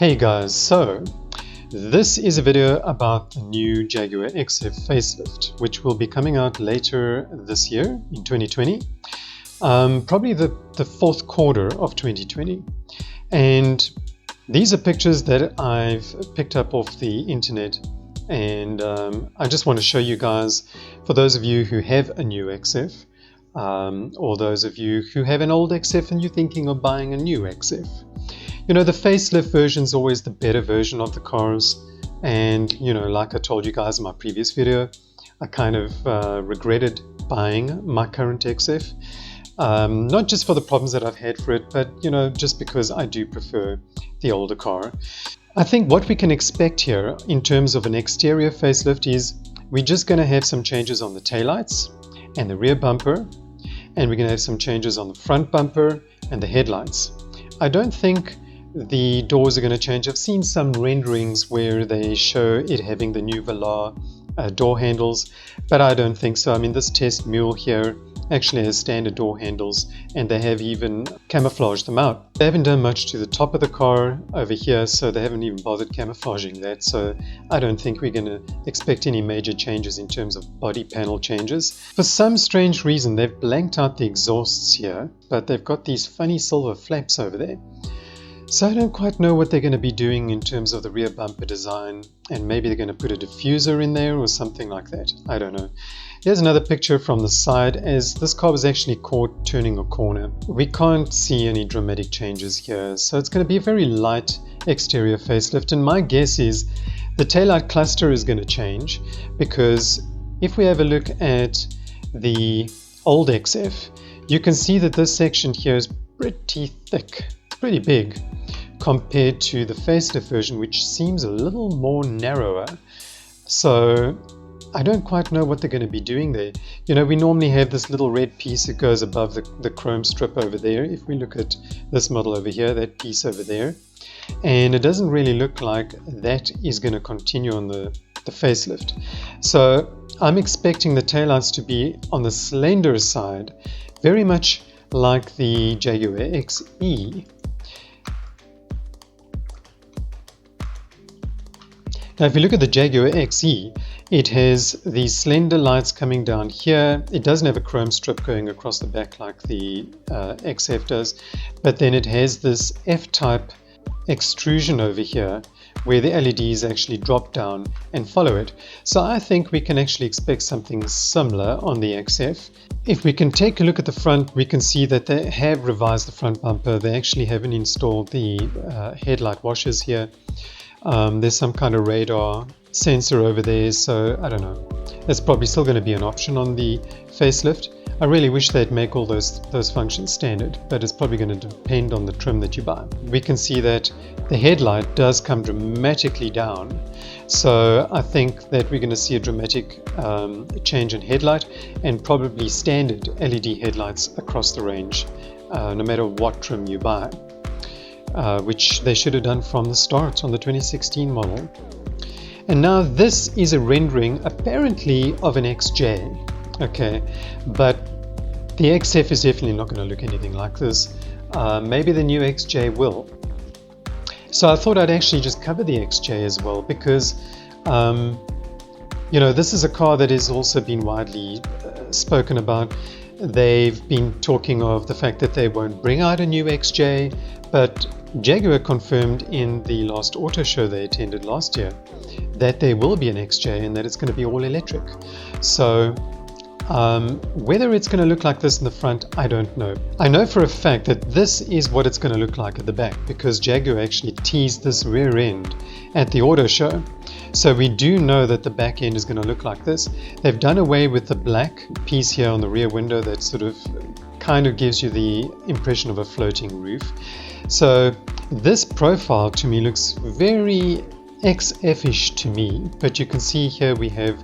Hey guys, so this is a video about the new Jaguar XF facelift, which will be coming out later this year in 2020, probably the fourth quarter of 2020. And these are pictures that I've picked up off the internet, and I just want to show you guys, for those of you who have a new XF, or those of you who have an old XF and you're thinking of buying a new XF. You know, the facelift version is always the better version of the cars, and you know, like I told you guys in my previous video, I kind of regretted buying my current XF, not just for the problems that I've had for it, but you know, just because I do prefer the older car. I think what we can expect here in terms of an exterior facelift is we're just going to have some changes on the taillights and the rear bumper, and we're going to have some changes on the front bumper and the headlights. I don't think the doors are going to change. I've seen some renderings where they show it having the new Velar door handles, but I don't think so. I mean, this test mule here actually has standard door handles, and they have even camouflaged them out. They haven't done much to the top of the car over here, so they haven't even bothered camouflaging that. So I don't think we're going to expect any major changes in terms of body panel changes. For some strange reason, they've blanked out the exhausts here, but they've got these funny silver flaps over there. So I don't quite know what they're going to be doing in terms of the rear bumper design, and maybe they're going to put a diffuser in there or something like that. I don't know. Here's another picture from the side as this car was actually caught turning a corner. We can't see any dramatic changes here, so it's going to be a very light exterior facelift, and my guess is the taillight cluster is going to change, because if we have a look at the old XF, you can see that this section here is pretty thick. It's pretty big compared to the facelift version, which seems a little more narrower. So I don't quite know what they're going to be doing there. You know, we normally have this little red piece that goes above the chrome strip over there. If we look at this model over here, that piece over there, and it doesn't really look like that is going to continue on the facelift. So I'm expecting the taillights to be on the slender side, very much like the Jaguar XE. Now if you look at the Jaguar XE, it has these slender lights coming down here. It doesn't have a chrome strip going across the back like the XF does, but then it has this F-type extrusion over here where the LEDs actually drop down and follow it. So I think we can actually expect something similar on the XF. If we can take a look at the front, we can see that they have revised the front bumper. They actually haven't installed the headlight washers here. There's some kind of radar sensor over there, so I don't know. That's probably still going to be an option on the facelift. I really wish they'd make all those functions standard, but it's probably going to depend on the trim that you buy. We can see that the headlight does come dramatically down, so I think that we're going to see a dramatic change in headlight, and probably standard LED headlights across the range, no matter what trim you buy. Which they should have done from the start on the 2016 model. And now this is a rendering apparently of an XJ, okay, but the XF is definitely not going to look anything like this. Maybe the new XJ will. So I thought I'd actually just cover the XJ as well, because you know, this is a car that has also been widely spoken about. They've been talking of the fact that they won't bring out a new XJ, but Jaguar confirmed in the last auto show they attended last year that there will be an XJ and that it's going to be all electric. So whether it's going to look like this in the front, I don't know. I know for a fact that this is what it's going to look like at the back, because Jaguar actually teased this rear end at the auto show. So we do know that the back end is going to look like this. They've done away with the black piece here on the rear window that sort of kind of gives you the impression of a floating roof. So this profile to me looks very XF-ish to me, but you can see here we have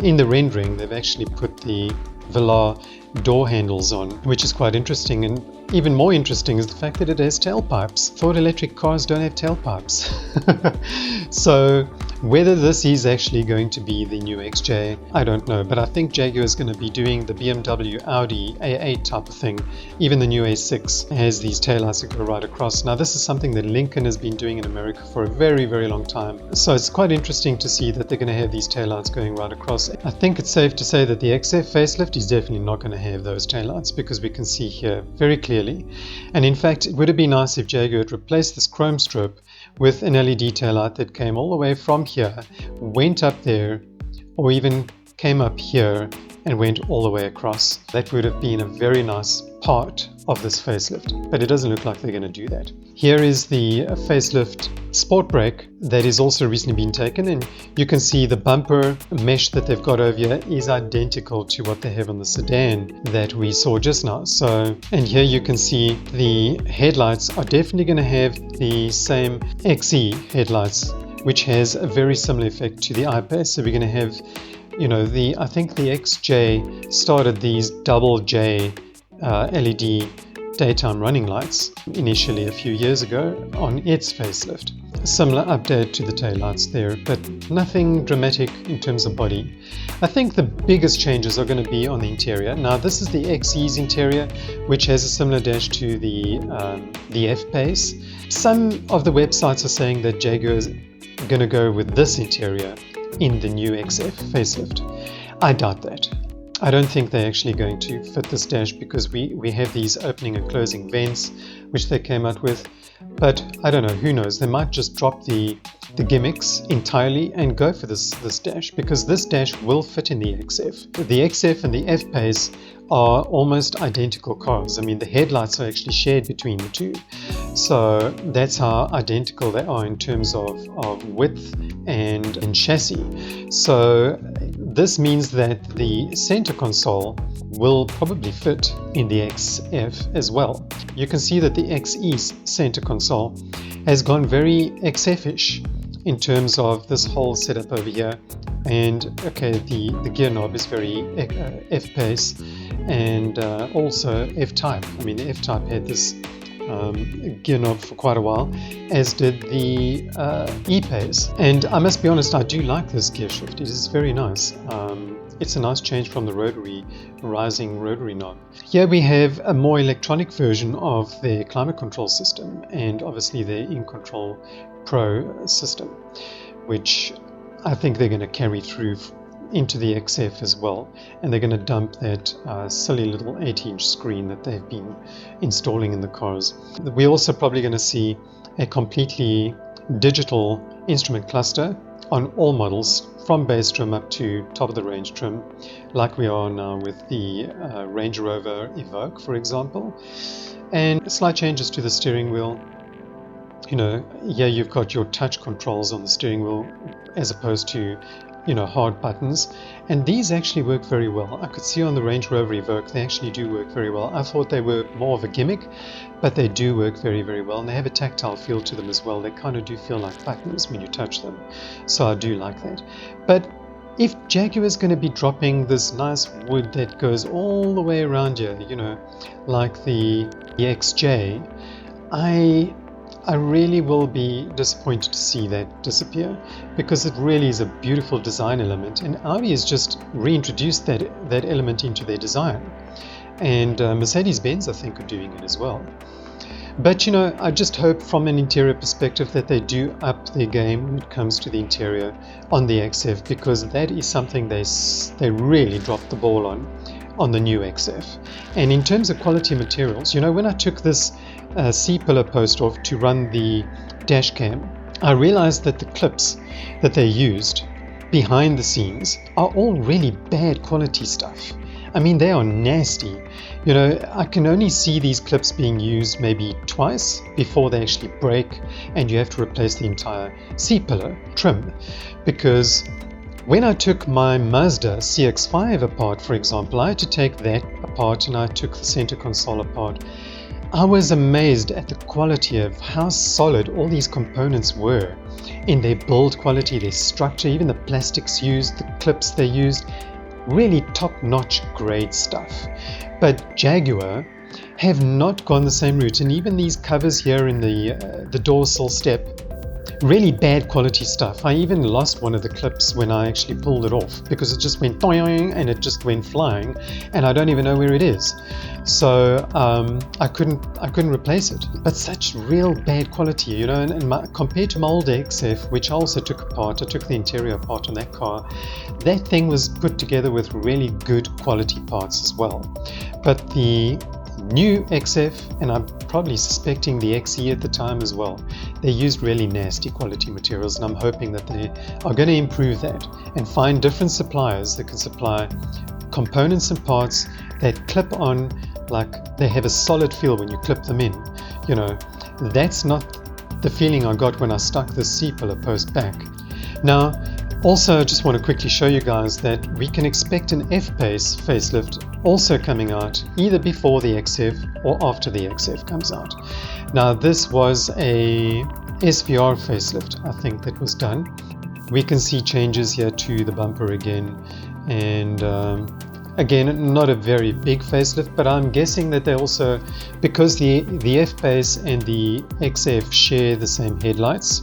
in the rendering they've actually put the Velar door handles on, which is quite interesting. And even more interesting is the fact that it has tailpipes. Thought electric cars don't have tailpipes. So Whether this is actually going to be the new XJ, I don't know, but I think Jaguar is going to be doing the BMW Audi A8 type of thing. Even the new A6 has these taillights that go right across. Now this is something that Lincoln has been doing in America for a very, very long time. So it's quite interesting to see that they're going to have these taillights going right across. I think it's safe to say that the XF facelift is definitely not going to have those taillights, because we can see here very clearly. And in fact, it would have been nice if Jaguar had replaced this chrome strobe with an LED taillight that came all the way from here, went up there, or even came up here and went all the way across. That would have been a very nice part of this facelift, but it doesn't look like they're going to do that. Here is the facelift sport brake that is also recently been taken, and you can see the bumper mesh that they've got over here is identical to what they have on the sedan that we saw just now. So, and here you can see the headlights are definitely going to have the same XE headlights, which has a very similar effect to the I-Pace. So we're going to have, I think the XJ started these double J LED daytime running lights initially a few years ago on its facelift. A similar update to the taillights there, but nothing dramatic in terms of body. I think the biggest changes are going to be on the interior. Now this is the XE's interior, which has a similar dash to the F-Pace. Some of the websites are saying that Jaguar is going to go with this interior in the new XF facelift. I doubt that. I don't think they're actually going to fit this dash, because we have these opening and closing vents which they came out with, but I don't know, who knows, they might just drop the gimmicks entirely and go for this dash, because this dash will fit in the XF. The XF and the F-Pace are almost identical cars. I mean, the headlights are actually shared between the two, so that's how identical they are in terms of width and chassis. So this means that the center console will probably fit in the XF as well. You can see that the XE's center console has gone very XF-ish in terms of this whole setup over here. And okay, the gear knob is very F-Pace and also F-Type. I mean, the F-Type had this gear knob for quite a while, as did the E-Pace. And I must be honest, I do like this gear shift. It is very nice. It's a nice change from the rising rotary knob. Here we have a more electronic version of their climate control system, and obviously their InControl Pro system, which I think they're going to carry through into the XF as well, and they're going to dump that silly little 8-inch screen that they've been installing in the cars. We're also probably going to see a completely digital instrument cluster on all models, from base trim up to top of the range trim, like we are now with the Range Rover Evoque, for example. And slight changes to the steering wheel. Here you've got your touch controls on the steering wheel as opposed to hard buttons, and these actually work very well. I could see on the Range Rover Evoque they actually do work very well. I thought they were more of a gimmick, but they do work very, very well, and they have a tactile feel to them as well. They kind of do feel like buttons when you touch them, so I do like that. But if Jaguar is going to be dropping this nice wood that goes all the way around here, like the XJ, I really will be disappointed to see that disappear, because it really is a beautiful design element, and Audi has just reintroduced that element into their design, and Mercedes-Benz I think are doing it as well. But I just hope from an interior perspective that they do up their game when it comes to the interior on the XF, because that is something they really dropped the ball on the new XF. And in terms of quality materials, when I took this C-pillar post off to run the dash cam, I realized that the clips that they used behind the scenes are all really bad quality stuff. I mean, they are nasty. I can only see these clips being used maybe twice before they actually break, and you have to replace the entire C-pillar trim, because when I took my Mazda CX-5 apart, for example, I had to take that apart, and I took the center console apart. I was amazed at the quality of how solid all these components were in their build quality, their structure, even the plastics used, the clips they used, really top-notch grade stuff. But Jaguar have not gone the same route, and even these covers here in the dorsal step really bad quality stuff. I even lost one of the clips when I actually pulled it off because it just went doing and it just went flying, and I don't even know where it is. So I couldn't replace it. But such real bad quality, you know. And compared to my old XF, which I also took apart, I took the interior apart on that car. That thing was put together with really good quality parts as well. But the new XF, and I'm probably suspecting the XE at the time as well, they used really nasty quality materials, and I'm hoping that they are going to improve that and find different suppliers that can supply components and parts that clip on, like they have a solid feel when you clip them in. You know, that's not the feeling I got when I stuck this C-pillar post back. Now, also, I just want to quickly show you guys that we can expect an F-Pace facelift also coming out either before the XF or after the XF comes out. Now, this was a SVR facelift, I think, that was done. We can see changes here to the bumper again, and again, not a very big facelift, but I'm guessing that they also, because the F-Pace and the XF share the same headlights,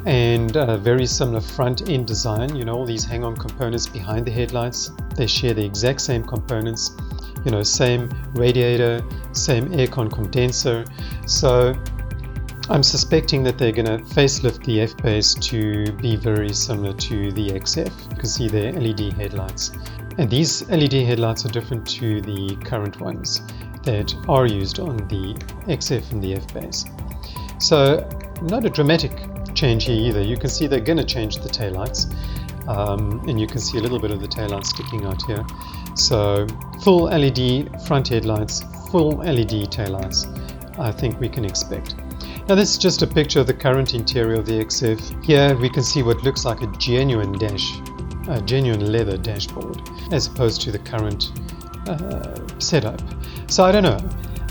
and very similar front end design, you know, all these hang-on components behind the headlights, they share the exact same components, you know, same radiator, same aircon condenser. So I'm suspecting that they're going to facelift the F-Pace to be very similar to the XF. You can see their LED headlights, and these LED headlights are different to the current ones that are used on the XF and the F-Pace. So not a dramatic change here either. You can see they're going to change the taillights, and you can see a little bit of the taillights sticking out here. So full LED front headlights, full LED taillights, I think we can expect. Now this is just a picture of the current interior of the XF. Here we can see what looks like a genuine leather dashboard, as opposed to the current setup. So I don't know.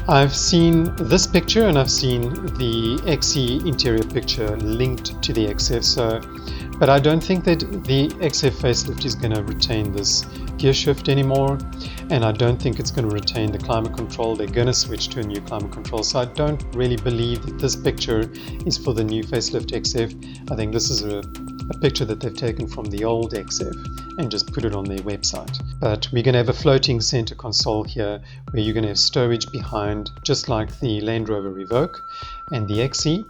I've seen this picture and I've seen the XE interior picture linked to the XF, but I don't think that the XF facelift is going to retain this gear shift anymore, and I don't think it's going to retain the climate control. They're going to switch to a new climate control, so I don't really believe that this picture is for the new facelift XF. I think this is a picture that they've taken from the old XF and just put it on their website. But we're going to have a floating center console here where you're going to have stowage behind, just like the Land Rover Evoque and the XE,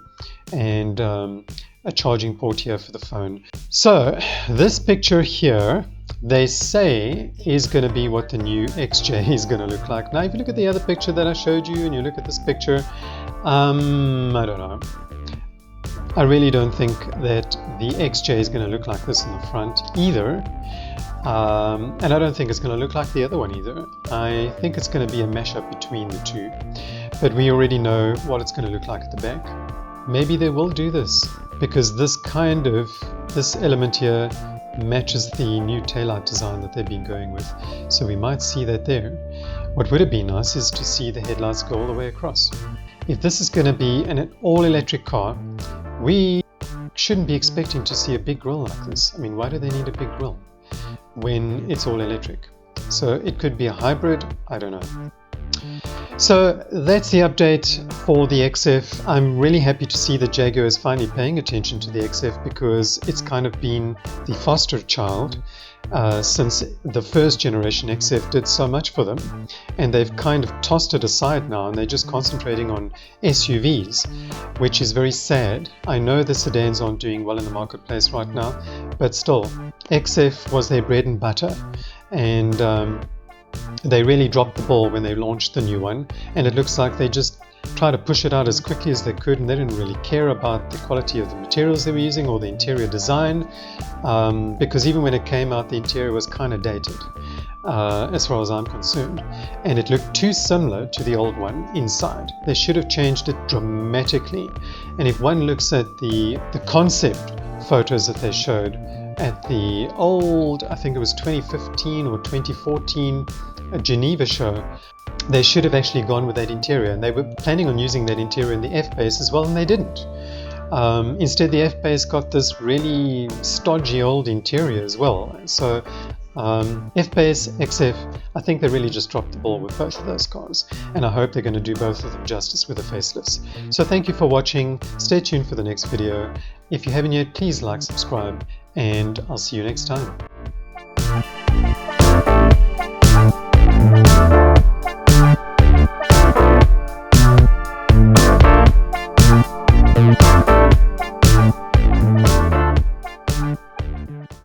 and a charging port here for the phone. So this picture here, they say, is going to be what the new XJ is going to look like. Now if you look at the other picture that I showed you and you look at this picture, I don't know. I really don't think that the XJ is going to look like this in the front either, and I don't think it's going to look like the other one either. I think it's going to be a mashup between the two, but we already know what it's going to look like at the back. Maybe they will do this because this element here matches the new taillight design that they've been going with, so we might see that there. What would have been nice is to see the headlights go all the way across. If this is going to be an all-electric car, we shouldn't be expecting to see a big grille like this. I mean, why do they need a big grille when it's all electric? So it could be a hybrid, I don't know. So that's the update for the XF. I'm really happy to see that Jaguar is finally paying attention to the XF, because it's kind of been the foster child since the first generation XF did so much for them, and they've kind of tossed it aside now and they're just concentrating on SUVs, which is very sad. I know the sedans aren't doing well in the marketplace right now, but still, XF was their bread and butter, and they really dropped the ball when they launched the new one, and it looks like they just tried to push it out as quickly as they could, and they didn't really care about the quality of the materials they were using or the interior design, because even when it came out, the interior was kind of dated as far as I'm concerned, and it looked too similar to the old one inside. They should have changed it dramatically. And if one looks at the concept photos that they showed at the old, I think it was 2015 or 2014 Geneva show, they should have actually gone with that interior, and they were planning on using that interior in the F-Pace as well, and they didn't. Instead, the F-Pace got this really stodgy old interior as well. So F-Pace, XF, I think they really just dropped the ball with both of those cars, and I hope they're going to do both of them justice with the facelifts. So thank you for watching. Stay tuned for the next video. If you haven't yet, please like, subscribe, and I'll see you next time.